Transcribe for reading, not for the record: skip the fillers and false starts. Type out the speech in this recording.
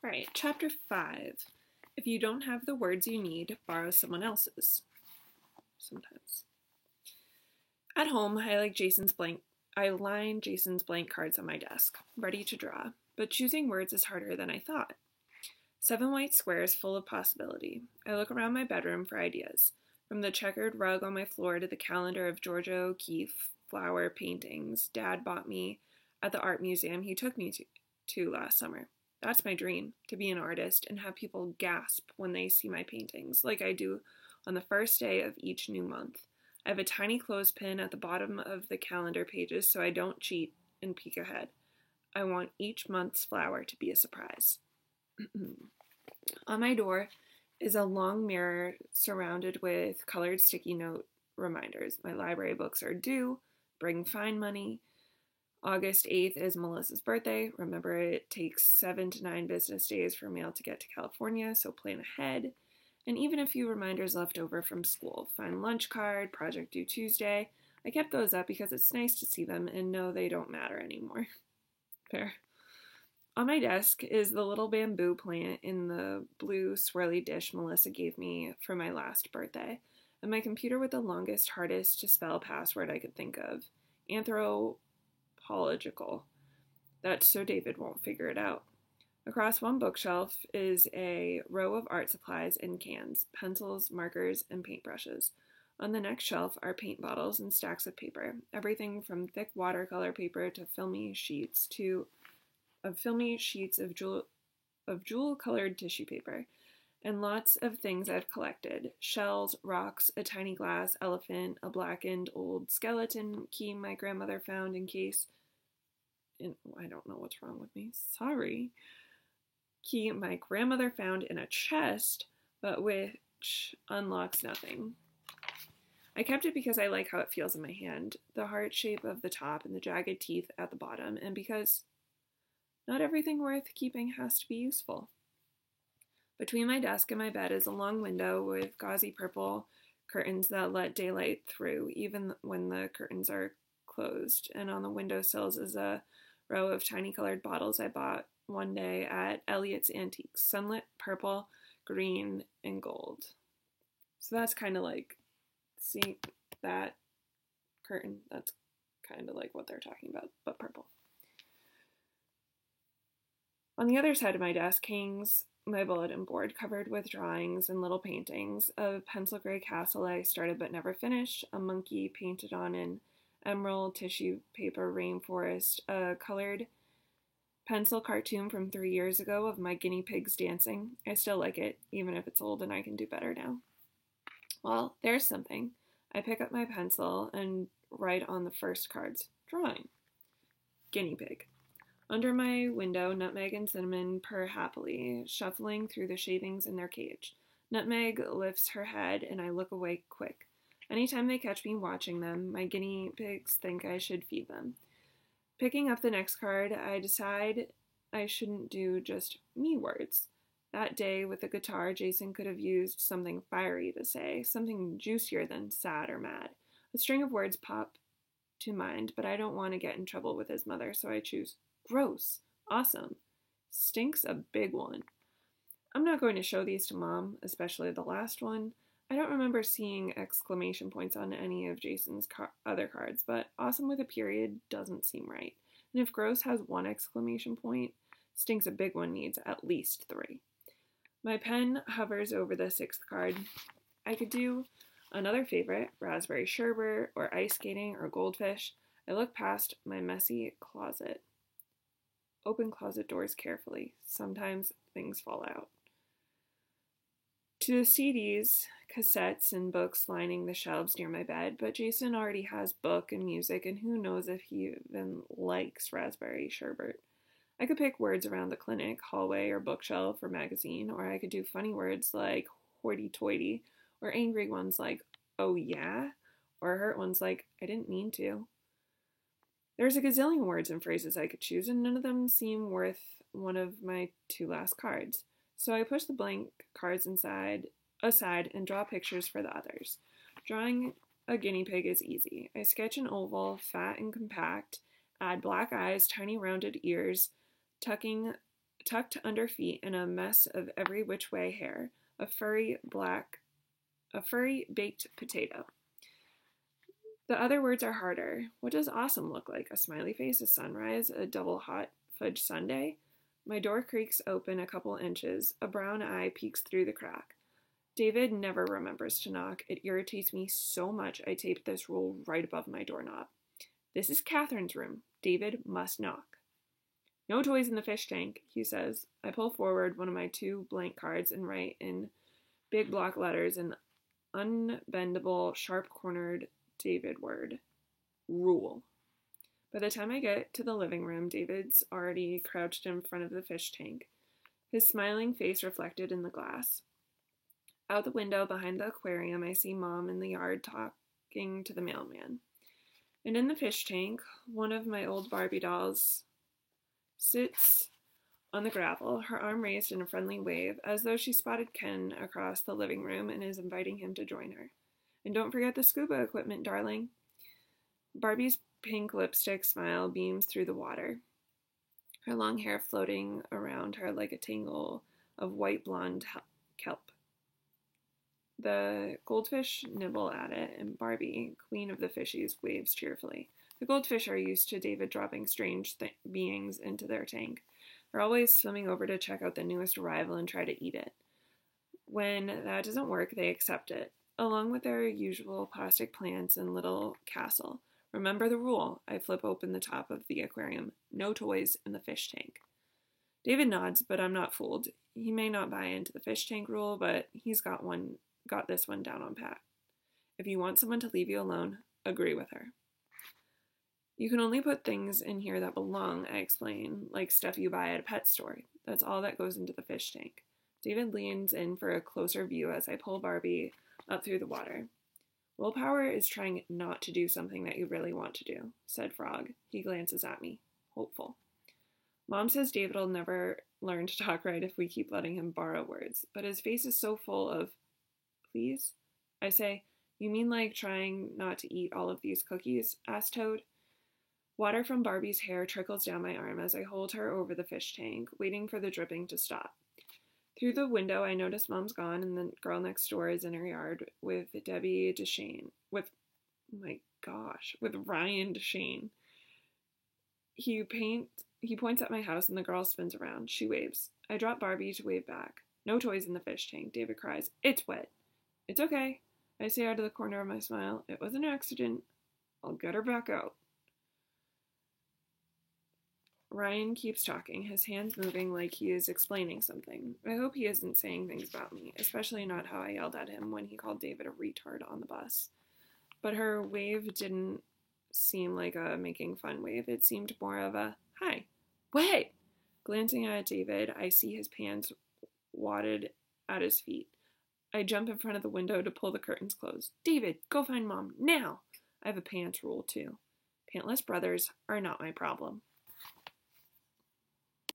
All right, chapter 5. If you don't have the words you need, borrow someone else's. Sometimes. At home, I line Jason's blank cards on my desk, ready to draw, but choosing words is harder than I thought. 7 white squares full of possibility. I look around my bedroom for ideas, from the checkered rug on my floor to the calendar of Georgia O'Keeffe flower paintings Dad bought me at the art museum he took me to last summer. That's my dream, to be an artist and have people gasp when they see my paintings, like I do on the first day of each new month. I have a tiny clothespin at the bottom of the calendar pages so I don't cheat and peek ahead. I want each month's flower to be a surprise. On my door is a long mirror surrounded with colored sticky note reminders. My library books are due. Bring fine money. August 8th is Melissa's birthday. Remember, it takes 7 to 9 business days for mail to get to California, so plan ahead. And even a few reminders left over from school. Find lunch card, project due Tuesday. I kept those up because it's nice to see them and know they don't matter anymore. Fair. On my desk is the little bamboo plant in the blue swirly dish Melissa gave me for my last birthday, and my computer with the longest, hardest to spell password I could think of. Anthropological. That's so David won't figure it out. Across one bookshelf is a row of art supplies and cans, pencils, markers, and paintbrushes. On the next shelf are paint bottles and stacks of paper, everything from thick watercolor paper to filmy sheets of jewel-colored tissue paper, and lots of things I've collected. Shells, rocks, a tiny glass elephant, a blackened old skeleton key my grandmother found I don't know what's wrong with me. Sorry. Key my grandmother found in a chest, but which unlocks nothing. I kept it because I like how it feels in my hand, the heart shape of the top and the jagged teeth at the bottom, and because not everything worth keeping has to be useful. Between my desk and my bed is a long window with gauzy purple curtains that let daylight through, even when the curtains are closed. And on the windowsills is a row of tiny colored bottles I bought one day at Elliot's Antiques, sunlit purple, green, and gold. So that's kind of like, see that curtain? That's kind of like what they're talking about, but purple. On the other side of my desk hangs my bulletin board covered with drawings and little paintings, a pencil gray castle I started but never finished, a monkey painted on an emerald tissue paper rainforest, a colored pencil cartoon from 3 years ago of my guinea pigs dancing. I still like it, even if it's old and I can do better now. Well, there's something. I pick up my pencil and write on the first cards, drawing. Guinea pig. Under my window, Nutmeg and Cinnamon purr happily, shuffling through the shavings in their cage. Nutmeg lifts her head, and I look away quick. Anytime they catch me watching them, my guinea pigs think I should feed them. Picking up the next card, I decide I shouldn't do just me words. That day, with the guitar, Jason could have used something fiery to say, something juicier than sad or mad. A string of words pop to mind, but I don't want to get in trouble with his mother, so I choose gross, awesome, stinks a big one. I'm not going to show these to Mom, especially the last one. I don't remember seeing exclamation points on any of Jason's other cards, but awesome with a period doesn't seem right. And if gross has 1 exclamation point, stinks a big one needs at least 3. My pen hovers over the 6th card. I could do another favorite, raspberry sherbet, or ice skating, or goldfish. I look past my messy closet. Open closet doors carefully. Sometimes things fall out. To the CDs, cassettes, and books lining the shelves near my bed, but Jason already has book and music, and who knows if he even likes raspberry sherbet. I could pick words around the clinic, hallway, or bookshelf, or magazine, or I could do funny words like hoity-toity, or angry ones like, oh yeah, or hurt ones like, I didn't mean to. There's a gazillion words and phrases I could choose, and none of them seem worth one of my 2 last cards. So I push the blank cards aside and draw pictures for the others. Drawing a guinea pig is easy. I sketch an oval, fat and compact, add black eyes, tiny rounded ears, tucked under feet in a mess of every which way hair, a furry baked potato. The other words are harder. What does awesome look like? A smiley face, a sunrise, a double hot fudge sundae? My door creaks open a couple inches. A brown eye peeks through the crack. David never remembers to knock. It irritates me so much I tape this rule right above my doorknob. This is Catherine's room. David must knock. No toys in the fish tank, he says. I pull forward one of my 2 blank cards and write in big block letters an unbendable, sharp-cornered David word. Rule. By the time I get to the living room, David's already crouched in front of the fish tank, his smiling face reflected in the glass. Out the window behind the aquarium, I see Mom in the yard talking to the mailman. And in the fish tank, one of my old Barbie dolls sits on the gravel, her arm raised in a friendly wave, as though she spotted Ken across the living room and is inviting him to join her. And don't forget the scuba equipment, darling. Barbie's pink lipstick smile beams through the water, her long hair floating around her like a tangle of white blonde kelp. The goldfish nibble at it, and Barbie, queen of the fishies, waves cheerfully. The goldfish are used to David dropping strange beings into their tank. They're always swimming over to check out the newest arrival and try to eat it. When that doesn't work, they accept it, along with their usual plastic plants and little castle. Remember the rule. I flip open the top of the aquarium. No toys in the fish tank. David nods, but I'm not fooled. He may not buy into the fish tank rule, but he's got this one down on pat. If you want someone to leave you alone, agree with her. You can only put things in here that belong, I explain, like stuff you buy at a pet store. That's all that goes into the fish tank. David leans in for a closer view as I pull Barbie up through the water. Willpower is trying not to do something that you really want to do, said Frog. He glances at me, hopeful. Mom says David will never learn to talk right if we keep letting him borrow words, but his face is so full of, please? I say, you mean like trying not to eat all of these cookies? Asked Toad. Water from Barbie's hair trickles down my arm as I hold her over the fish tank, waiting for the dripping to stop. Through the window, I notice Mom's gone and the girl next door is in her yard with Debbie Deshane. With Ryan Deshane. He points at my house and the girl spins around. She waves. I drop Barbie to wave back. No toys in the fish tank. David cries. It's wet. It's okay. I say out of the corner of my smile. It was an accident. I'll get her back out. Ryan keeps talking, his hands moving like he is explaining something. I hope he isn't saying things about me, especially not how I yelled at him when he called David a retard on the bus. But her wave didn't seem like a making fun wave. It seemed more of a, hi, wait! Glancing at David, I see his pants wadded at his feet. I jump in front of the window to pull the curtains closed. David, go find Mom, now! I have a pants rule, too. Pantless brothers are not my problem.